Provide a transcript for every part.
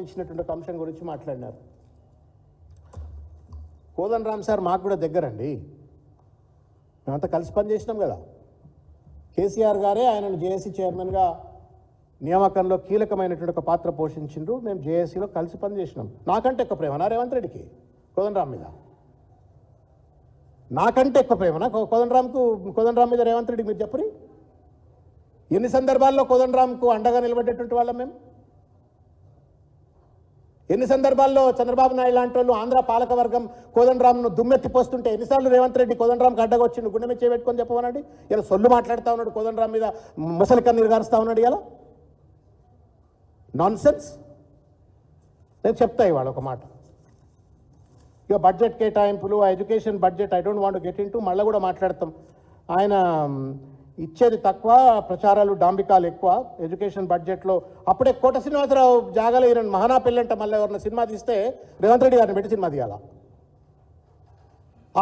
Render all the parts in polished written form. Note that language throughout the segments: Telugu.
సంబంధించినటువంటి ఒక అంశం గురించి మాట్లాడినారు. కోదండరామ్ సార్ మాకు కూడా దగ్గరండి, మేమంతా కలిసి పనిచేసినాం కదా. కేసీఆర్ గారే ఆయనను జేఏసీ చైర్మన్గా నియామకంలో కీలకమైనటువంటి ఒక పాత్ర పోషించిండ్రు. మేము జేఏసీలో కలిసి పనిచేసినాం. నాకంటే ఎక్కువ ప్రేమనా రేవంత్ రెడ్డికి కోదండరామ్ మీద? నాకంటే ఎక్కువ ప్రేమనా కోదండరామ్ మీద రేవంత్ రెడ్డికి? మీరు చెప్పరి, ఎన్ని సందర్భాల్లో కోదండరామ్కు అండగా నిలబడేటువంటి వాళ్ళం మేము? ఎన్ని సందర్భాల్లో చంద్రబాబు నాయుడు లాంటి వాళ్ళు ఆంధ్ర పాలకవర్గం కోదండరామ్ను దుమ్మెత్తిపోస్తుంటే ఎన్నిసార్లు రేవంత్ రెడ్డి కోదండరామ్కి అడ్డగా వచ్చిండు? గుండె మీద చేయబెట్టుకొని చెప్పమనండి. ఇలా సొల్లు మాట్లాడుతూ ఉన్నాడు, కోదండరామ్ మీద ముసలి కన్నీరు గారుస్తూ ఉన్నాడు. ఇలా నాన్ సెన్స్. నేను చెప్తా ఇవాళ ఒక మాట, ఇక బడ్జెట్ కేటాయింపులు, ఆ education budget I don't want get in to, మళ్ళీ కూడా మాట్లాడతాం. ఆయన ఇచ్చేది తక్కువ, ప్రచారాలు డాంబికాలు ఎక్కువ. ఎడ్యుకేషన్ బడ్జెట్లో అప్పుడే కోట శ్రీనివాసరావు జాగాలో ఈయన మహానా పెళ్ళంట మళ్ళీ ఎవరైనా సినిమా తీస్తే రేవంత్ రెడ్డి గారిని పెట్టి సినిమా తీయాల.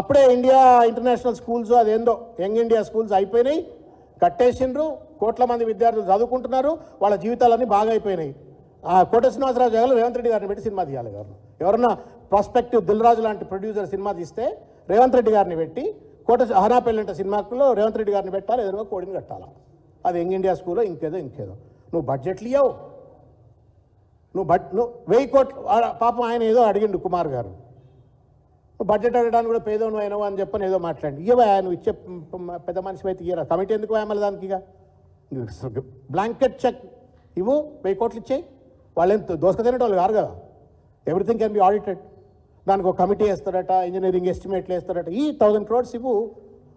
అప్పుడే ఇండియా ఇంటర్నేషనల్ స్కూల్స్ అదేందో యంగ్ ఇండియా స్కూల్స్ అయిపోయినాయి, కట్టేసిండ్రు. కోట్ల మంది విద్యార్థులు చదువుకుంటున్నారు, వాళ్ళ జీవితాలన్నీ బాగా అయిపోయినాయి. ఆ కోట శ్రీనివాసరావు జాగాలో రేవంత్ రెడ్డి గారిని పెట్టి సినిమా తీయాలి. ఎవరన్నా ప్రాస్పెక్టివ్ దిల్రాజు లాంటి ప్రొడ్యూసర్ సినిమా తీస్తే రేవంత్ రెడ్డి గారిని పెట్టి, కోట హనాపెల్లంట సినిమాకులో రేవంత్ రెడ్డి గారిని పెట్టాలి, ఎదురుగా కోడిని కట్టాలా. అది యంగ్ ఇండియా స్కూల్లో ఇంకేదో. నువ్వు బడ్జెట్లు ఇవ్వవు. నువ్వు 1000 కోట్లు పాపం ఆయన ఏదో అడిగిండు కుమార్ గారు, నువ్వు బడ్జెట్ అడగడానికి కూడా పేదోను అయినావు అని చెప్పని ఏదో మాట్లాడి ఇవ్వ. నువ్వు ఇచ్చే పెద్ద మనిషి అయితే ఇయ్యరా, కమిటీ ఎందుకు వేయాలి దానికి? ఇక బ్లాంకెట్ చెక్ ఇవ్వు, 1000 కోట్లు ఇచ్చేయి. వాళ్ళేం దోసుకతినేట వాళ్ళు కారు కదా. Everything can be audited. దానికి ఒక కమిటీ వేస్తారట, ఇంజనీరింగ్ ఎస్టిమేట్లు వేస్తారట. ఈ 1000 crores ఇవ్వు,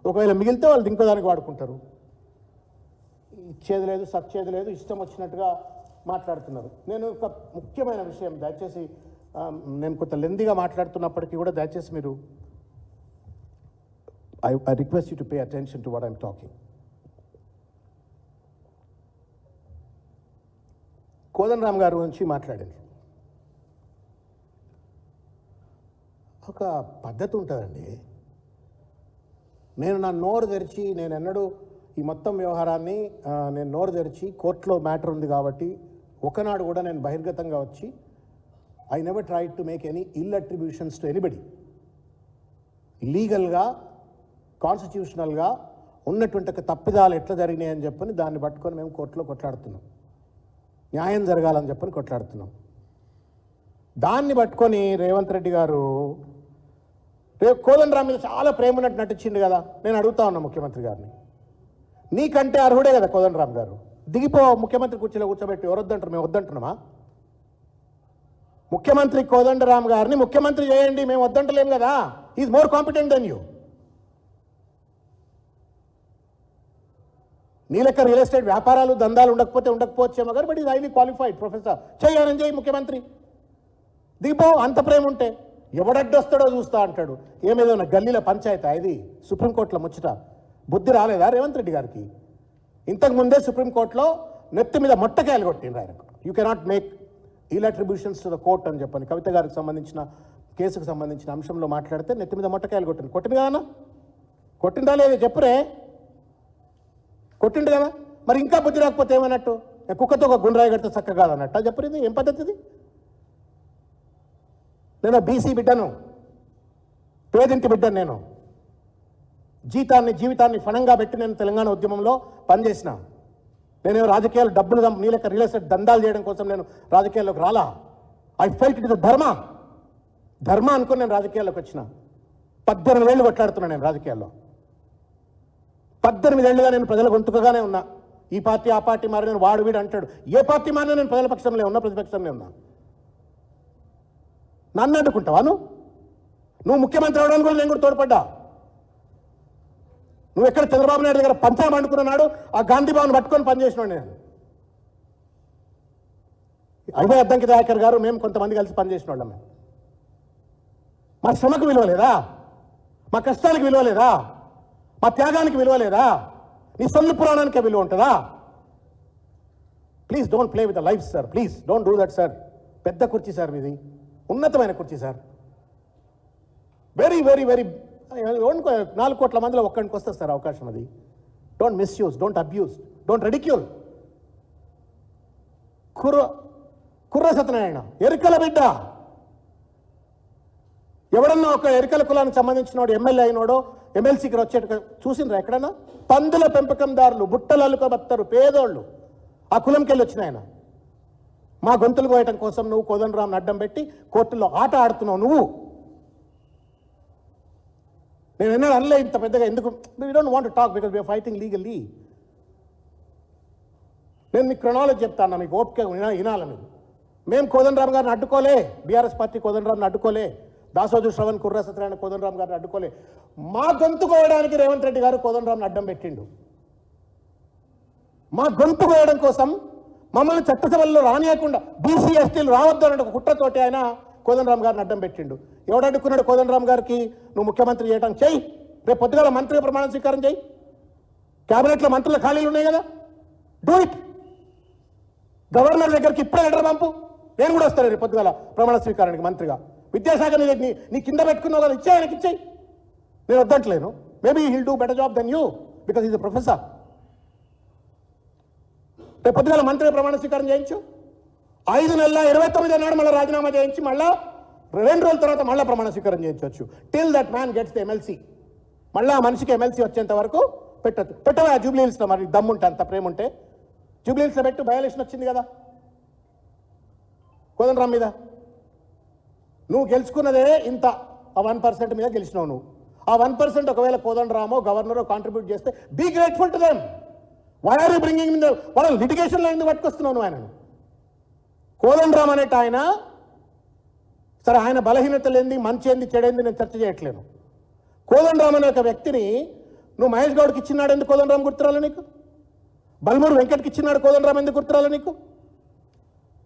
ఒకవేళ మిగిలితే వాళ్ళు ఇంకో దానికి వాడుకుంటారు. ఇచ్చేది లేదు, సచ్చేది లేదు, ఇష్టం వచ్చినట్టుగా మాట్లాడుతున్నారు. నేను ఒక ముఖ్యమైన విషయం, దయచేసి నేను కొంత లెందీగా మాట్లాడుతున్నప్పటికీ కూడా దయచేసి మీరు I request you to pay attention to what I'm talking. Kodandaram గారి గురించి మాట్లాడింది. ఒక పద్ధతి ఉంటుందండి. నేను నా నోరు తెరిచి, నేను ఎన్నడూ ఈ మొత్తం వ్యవహారాన్ని నేను నోరు తెరిచి, కోర్టులో మ్యాటర్ ఉంది కాబట్టి ఒకనాడు కూడా నేను బహిర్గతంగా వచ్చి I never try to make any ill attributions to anybody. లీగల్గా, కాన్స్టిట్యూషనల్గా ఉన్నటువంటి ఒక తప్పిదాలు ఎట్లా జరిగినాయి అని చెప్పని దాన్ని పట్టుకొని మేము కోర్టులో కొట్లాడుతున్నాం. న్యాయం జరగాలని చెప్పని కొట్లాడుతున్నాం. దాన్ని పట్టుకొని రేవంత్ రెడ్డి గారు కోదండరామ్ మీద చాలా ప్రేమ ఉన్నట్టు నటించిండు కదా. నేను అడుగుతా ఉన్నా ముఖ్యమంత్రి గారిని, నీకంటే అర్హుడే కదా కోదండరామ్ గారు, దిగిపో, ముఖ్యమంత్రి కుర్చీలో కూర్చోబెట్టి. ఎవరు వద్దంటారు? మేము వద్దంటున్నామా? ముఖ్యమంత్రి కోదండరామ్ గారిని ముఖ్యమంత్రి చేయండి, మేము వద్దంటలేం కదా. Is more competent than you. నీ లెక్క రియల్ ఎస్టేట్ వ్యాపారాలు దందాలు ఉండకపోవచ్చేమో గారు, but is highly qualified professor. చేయాలని చేయి, ముఖ్యమంత్రి దిగిపో. అంత ప్రేమ ఉంటే ఎవడడ్డొస్తాడో చూస్తా అంటాడు. ఏమేదో గల్లీల పంచాయతీ ఇది, సుప్రీంకోర్టులో ముచ్చట. బుద్ధి రాలేదా రేవంత్ రెడ్డి గారికి? ఇంతకుముందే సుప్రీంకోర్టులో నెత్తి మీద మొట్టకాయలు కొట్టిండ్రు ఆయనకు. You cannot make ill attributions to the court అని చెప్పని కవిత గారికి సంబంధించిన కేసుకు సంబంధించిన అంశంలో మాట్లాడితే నెత్తి మీద మొట్టకాయలు కొట్టింది కదా. కొట్టిందా లేదు చెప్పురే? కొట్టిండు కదా. మరి ఇంకా బుద్ధి రాకపోతే ఏమన్నట్టు? కుక్కతో ఒక గుండ్రాయి కడితే చక్కగా కాదన్నట్ట చెప్పరింది. ఏం పద్ధతి ఇది? నేను బీసీ బిడ్డను, పేదింటి బిడ్డను. నేను జీవితాన్ని ఫణంగా పెట్టి నేను తెలంగాణ ఉద్యమంలో పనిచేసిన. నేనేమో రాజకీయాలు డబ్బులు నీలక రియల్ ఎస్టేట్ దందాలు చేయడం కోసం నేను రాజకీయాల్లోకి రాలా. ఐ ఫెల్ట్ ఇట్ ఇస్ ధర్మ అనుకుని నేను రాజకీయాల్లోకి వచ్చిన. 18 ఏళ్ళు కొట్లాడుతున్నాను నేను రాజకీయాల్లో. 18 ఏళ్ళుగా నేను ప్రజల గొంతుకగానే ఉన్నా. ఈ పార్టీ ఆ పార్టీ మారి నేను వాడు వీడు అంటాడు. ఏ పార్టీ మారినా నేను ప్రజల పక్షంలో ఉన్నా, ప్రతిపక్షంలో ఉన్నా. నన్ను అడ్డుకుంటావా నువ్వు? ముఖ్యమంత్రి అవడానికి కూడా నేను కూడా తోడ్పడ్డా. నువ్వు ఎక్కడ చంద్రబాబు నాయుడు దగ్గర పంచాం అనుకున్నాడు, ఆ గాంధీ భవన్ పట్టుకొని పనిచేసినాడు నేను. అదే అద్దంకి దయాకర్ గారు, మేము కొంతమంది కలిసి పనిచేసిన వాళ్ళం. మేము మా శ్రమకు విలువ లేదా? మా కష్టానికి విలువ లేదా? మా త్యాగానికి విలువ లేదా? నీ సొల్లు పురాణానికే విలువ ఉంటుందా? Please don't play with the life sir. Please don't do that sir. పెద్ద కుర్చీ సార్ మీది, ఉన్నతమైన కుర్చీ సార్. వెరీ వెరీ వెరీ 4 కోట్ల మందిలో ఒక్కడికి వస్తుంది సార్ అవకాశం. అది don't misuse, don't abuse, don't ridicule. కుర్ర సత్యనారాయణ ఎరికల బిడ్డ. ఎవడన్నా ఒక ఎరికల కులానికి సంబంధించినోడు ఎమ్మెల్యే అయినోడో ఎమ్మెల్సీకి వచ్చేట చూసిండ్రా ఎక్కడన్నా? పందుల పెంపకందారులు, బుట్టలు అల్లుకోబత్తారు, పేదోళ్ళు ఆ కులంకి వెళ్ళి వచ్చిన ఆయన. మా గొంతులు కోయటం కోసం నువ్వు కోదండరాంని అడ్డం పెట్టి కోర్టులో ఆట ఆడుతున్నావు నువ్వు. నేను ఎన్నడూ అనలే ఇంత పెద్దగా. ఎందుకు? We don't want to talk because we are fighting legally. నేను మీకు క్రొనాలజీ చెప్తాను, మీకు ఓపిక వినాలి మీరు. మేము కోదండరాం గారిని అడ్డుకోలే, బీఆర్ఎస్ పార్టీ కోదండరాంని అడ్డుకోలే, దాసోజు శ్రవణ్, కుర్ర సత్యనారాయణ కోదండరాం గారిని అడ్డుకోలే. మా గొంతు కోయడానికి రేవంత్ రెడ్డి గారు కోదండరాంని అడ్డం పెట్టిండు. మా గొంతు కోయడం కోసం మమ్మల్ని చట్టసభల్లో రానియకుండా బీసీ ఎస్టీలు రావద్దు అన్న ఒక కుట్రతోటి ఆయన కోదండరాం గారిని అడ్డం పెట్టిండు. ఎవడు అడ్డుకున్నాడు కోదండరాం గారికి? నువ్వు ముఖ్యమంత్రి చేయడం చెయ్యి, రేపు పొద్దుగాల మంత్రిగా ప్రమాణ స్వీకారం చేయి. క్యాబినెట్లో మంత్రుల ఖాళీలు ఉన్నాయి కదా, డూ ఇట్. గవర్నర్ దగ్గరికి ఇప్పుడే లెటర్ పంపు, నేను కూడా వస్తాను రేపు పొద్దుగాల ప్రమాణ స్వీకారానికి మంత్రిగా. విద్యాశాఖ నీ కింద పెట్టుకున్నావు కదా, ఇచ్చే ఆయనకి ఇచ్చేయి. నేను వద్దంటలేను. Maybe he'll do better job then you because is a professor. రేపు పొద్దుగాల మంత్రిగా ప్రమాణ స్వీకారం చేయించు. 5 నెలల 29 నాడు మళ్ళీ రాజీనామా చేయించి మళ్ళా 2 రోజుల తర్వాత మళ్ళీ ప్రమాణ స్వీకారం చేయించవచ్చు. Till that man gets the MLC. మళ్ళీ ఆ మనిషికి ఎమ్మెల్సీ వచ్చేంత వరకు పెట్టచ్చు. పెట్టవా జూబ్లీ హిల్స్లో, మరి దమ్ముంటే, అంత ప్రేమ ఉంటే జూబ్లీ హిల్స్లో పెట్టు. బై ఎలక్షన్ వచ్చింది కదా కోదండరాం మీద. నువ్వు గెలుచుకున్నదే ఇంత, ఆ 1% మీద గెలిచినావు నువ్వు. ఆ 1% ఒకవేళ కోదండరామో గవర్నరో కాంట్రిబ్యూట్ చేస్తే be grateful to them. Why are you bringing in the వాళ్ళ లిటిగేషన్లో ఎందుకు పట్టుకొస్తున్నావు నువ్వు ఆయనను? కోదండరాం అనేట ఆయన, సరే ఆయన బలహీనతలు ఏంది, మంచి ఏంది, చెడేంది నేను చర్చ చేయట్లేను. కోదండరాం అనే ఒక వ్యక్తిని నువ్వు మహేష్ గౌడ్కి ఇచ్చినాడు, ఎందుకు కోదండరాం గుర్తురాలి నీకు? బల్మూరు వెంకట్కి ఇచ్చినాడు, కోదండరాం ఎందుకు గుర్తురాలి నీకు?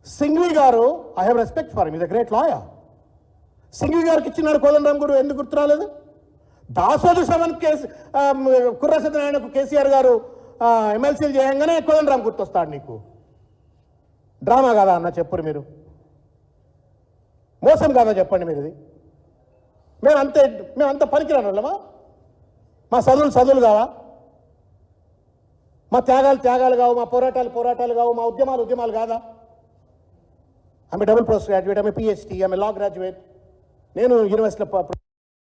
సింఘ్వి గారు, I have respect for him, is a great lawyer. Singhvi గారికి ఇచ్చినాడు, కోదండరాం గారు ఎందుకు గుర్తురాలేదు? దాసోజు శ్రవణ్ కుర్ర సత్యనారాయణకు కేసీఆర్ గారు ఎమ్మెల్సీలు చేయంగానే కోదండరాం గుర్తొస్తాడు నీకు. డ్రామా కాదా అన్న చెప్పురు మీరు? మోసం కాదా చెప్పండి మీరు? ఇది మేము అంత పనికిరాని వాళ్ళమా? మా చదువులు కావా? మా త్యాగాలు కావు? మా పోరాటాలు కావు? మా ఉద్యమాలు కాదా? ఆమె డబుల్ పోస్ట్ గ్రాడ్యుయేట్, ఆమె PhD, ఆమె లా గ్రాడ్యుయేట్. నేను యూనివర్సిటీలో